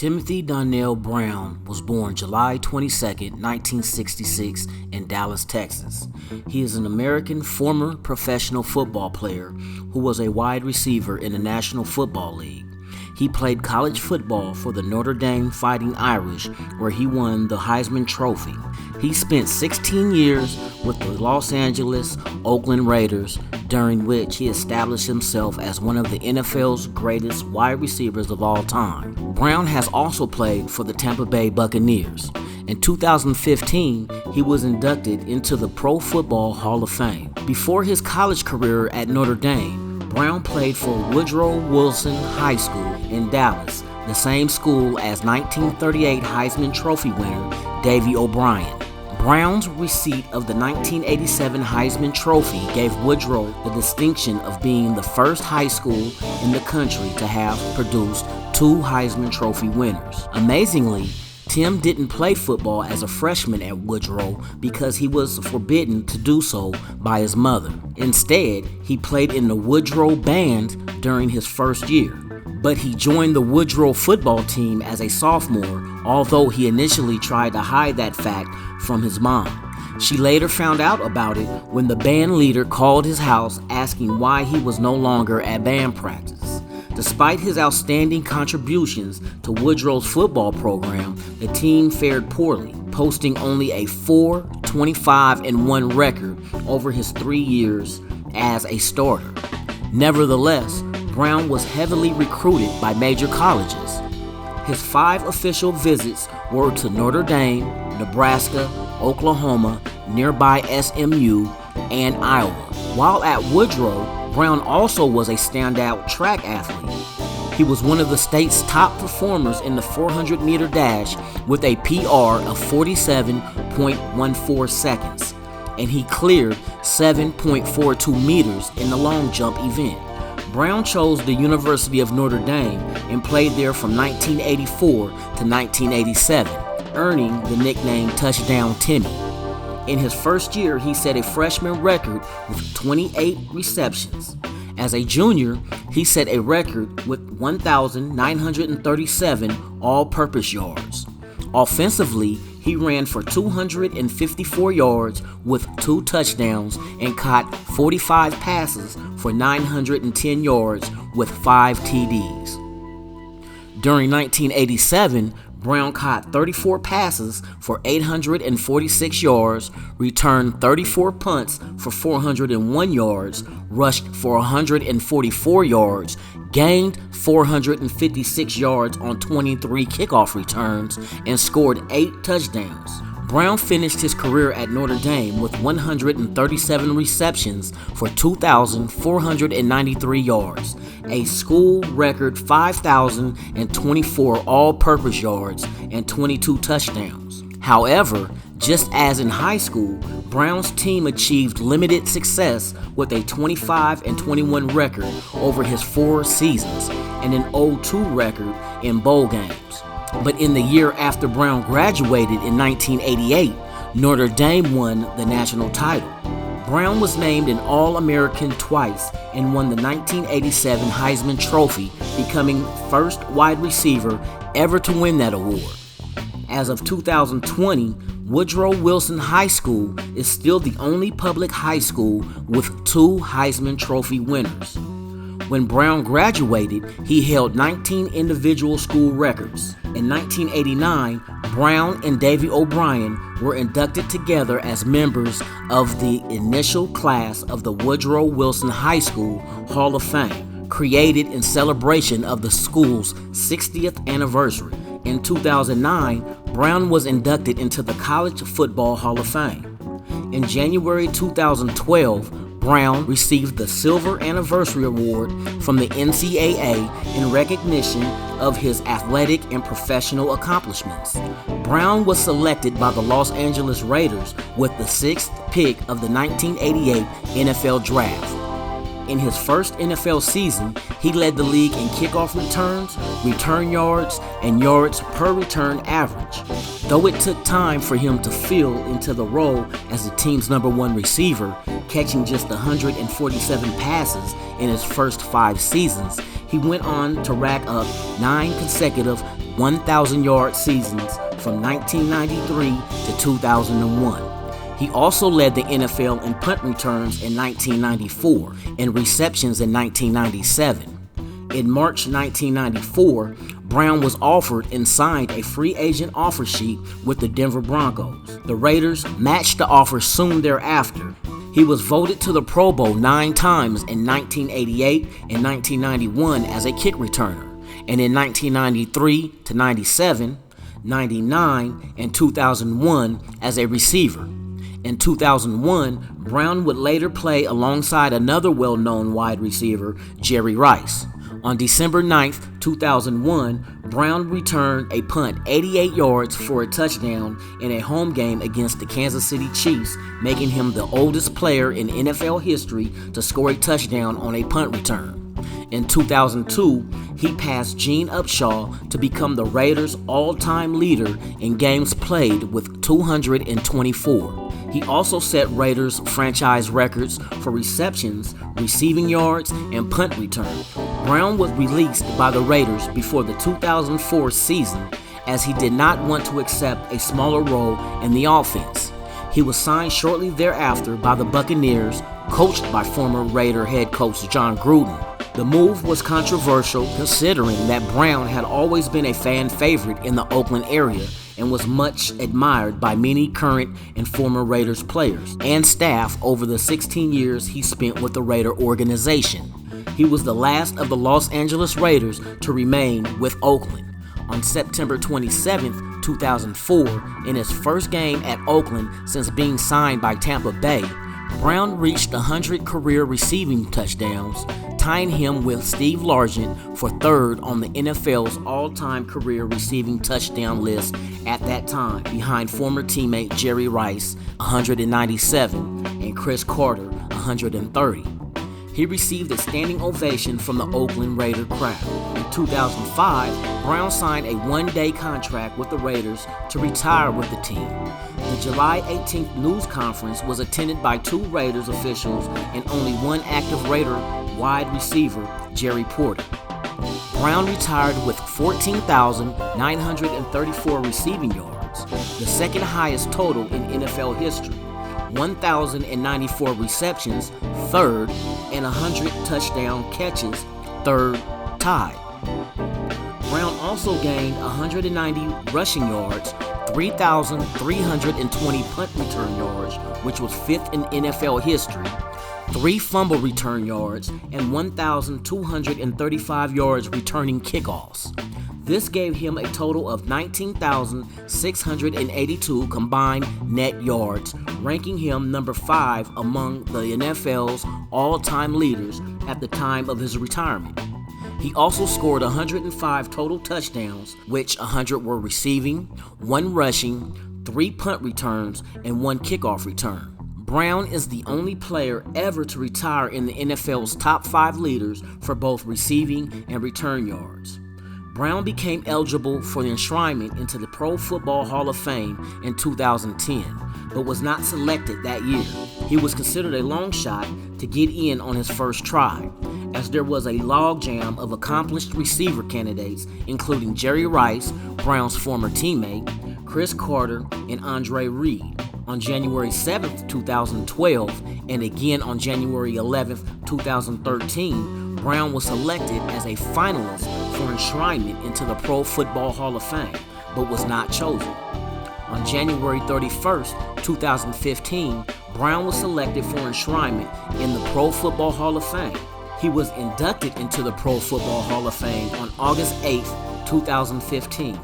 Timothy Donnell Brown was born July 22, 1966 in Dallas, Texas. He is an American former professional football player who was a wide receiver in the National Football League. He played college football for the Notre Dame Fighting Irish, where he won the Heisman Trophy. He spent 16 years with the Los Angeles Oakland Raiders, during which he established himself as one of the NFL's greatest wide receivers of all time. Brown has also played for the Tampa Bay Buccaneers. In 2015, he was inducted into the Pro Football Hall of Fame. Before his college career at Notre Dame, Brown played for Woodrow Wilson High School in Dallas, the same school as 1938 Heisman Trophy winner Davey O'Brien. Brown's receipt of the 1987 Heisman Trophy gave Woodrow the distinction of being the first high school in the country to have produced two Heisman Trophy winners. Amazingly, Tim didn't play football as a freshman at Woodrow because he was forbidden to do so by his mother. Instead, he played in the Woodrow Band during his first year. But he joined the Woodrow football team as a sophomore, although he initially tried to hide that fact from his mom. She later found out about it when the band leader called his house asking why he was no longer at band practice. Despite his outstanding contributions to Woodrow's football program, the team fared poorly, posting only a 4-25-1 record over his 3 years as a starter. Nevertheless, Brown was heavily recruited by major colleges. His 5 official visits were to Notre Dame, Nebraska, Oklahoma, nearby SMU, and Iowa. While at Woodrow, Brown also was a standout track athlete. He was one of the state's top performers in the 400-meter dash with a PR of 47.14 seconds, and he cleared 7.42 meters in the long jump event. Brown chose the University of Notre Dame and played there from 1984 to 1987, earning the nickname Touchdown Timmy. In his first year, he set a freshman record with 28 receptions. As a junior, he set a record with 1,937 all-purpose yards. Offensively, he ran for 254 yards with 2 touchdowns and caught 45 passes for 910 yards with 5 TDs. During 1987, Brown caught 34 passes for 846 yards, returned 34 punts for 401 yards, rushed for 144 yards, gained 456 yards on 23 kickoff returns, and scored 8 touchdowns. Brown finished his career at Notre Dame with 137 receptions for 2,493 yards, a school record 5,024 all-purpose yards, and 22 touchdowns. However, just as in high school, Brown's team achieved limited success with a 25-21 record over his 4 seasons and an 0-2 record in bowl games. But in the year after Brown graduated in 1988, Notre Dame won the national title. Brown was named an All-American twice and won the 1987 Heisman Trophy, becoming first wide receiver ever to win that award. As of 2020, Woodrow Wilson High School is still the only public high school with 2 Heisman Trophy winners. When Brown graduated, he held 19 individual school records. In 1989, Brown and Davey O'Brien were inducted together as members of the initial class of the Woodrow Wilson High School Hall of Fame, created in celebration of the school's 60th anniversary. In 2009, Brown was inducted into the College Football Hall of Fame. In January 2012, Brown received the Silver Anniversary Award from the NCAA in recognition of his athletic and professional accomplishments. Brown was selected by the Los Angeles Raiders with the 6th pick of the 1988 NFL Draft. In his first NFL season, he led the league in kickoff returns, return yards, and yards per return average. Though it took time for him to fill into the role as the team's number 1 receiver, catching just 147 passes in his first 5 seasons, he went on to rack up 9 consecutive 1,000-yard seasons from 1993 to 2001. He also led the NFL in punt returns in 1994 and receptions in 1997. In March 1994, Brown was offered and signed a free agent offer sheet with the Denver Broncos. The Raiders matched the offer soon thereafter. He was voted to the Pro Bowl 9 times in 1988 and 1991 as a kick returner, and in 1993 to 97, 99, and 2001 as a receiver. In 2001, Brown would later play alongside another well-known wide receiver, Jerry Rice. On December 9, 2001, Brown returned a punt 88 yards for a touchdown in a home game against the Kansas City Chiefs, making him the oldest player in NFL history to score a touchdown on a punt return. In 2002, he passed Gene Upshaw to become the Raiders' all-time leader in games played with 224. He also set Raiders franchise records for receptions, receiving yards, and punt returns. Brown was released by the Raiders before the 2004 season as he did not want to accept a smaller role in the offense. He was signed shortly thereafter by the Buccaneers, coached by former Raider head coach John Gruden. The move was controversial considering that Brown had always been a fan favorite in the Oakland area and was much admired by many current and former Raiders players and staff over the 16 years he spent with the Raider organization. He was the last of the Los Angeles Raiders to remain with Oakland. On September 27, 2004, in his first game at Oakland since being signed by Tampa Bay, Brown reached 100 career receiving touchdowns, tying him with Steve Largent for third on the NFL's all-time career receiving touchdown list at that time, behind former teammate Jerry Rice, 197, and Cris Carter, 130. He received a standing ovation from the Oakland Raider crowd. In 2005, Brown signed a one-day contract with the Raiders to retire with the team. The July 18th news conference was attended by 2 Raiders officials and only one active Raider wide receiver, Jerry Porter. Brown retired with 14,934 receiving yards, the second highest total in NFL history, 1,094 receptions, third, and 100 touchdown catches, third, tied. Brown also gained 190 rushing yards, 3,320 punt return yards, which was 5th in NFL history, 3 fumble return yards, and 1,235 yards returning kickoffs. This gave him a total of 19,682 combined net yards, ranking him number 5 among the NFL's all-time leaders at the time of his retirement. He also scored 105 total touchdowns, which 100 were receiving, 1 rushing, 3 punt returns, and 1 kickoff return. Brown is the only player ever to retire in the NFL's top 5 leaders for both receiving and return yards. Brown became eligible for the enshrinement into the Pro Football Hall of Fame in 2010, but was not selected that year. He was considered a long shot to get in on his first try, as there was a logjam of accomplished receiver candidates, including Jerry Rice, Brown's former teammate, Cris Carter, and Andre Reed. On January 7, 2012, and again on January 11, 2013, Brown was selected as a finalist for enshrinement into the Pro Football Hall of Fame, but was not chosen. On January 31, 2015, Brown was selected for enshrinement in the Pro Football Hall of Fame. He was inducted into the Pro Football Hall of Fame on August 8, 2015.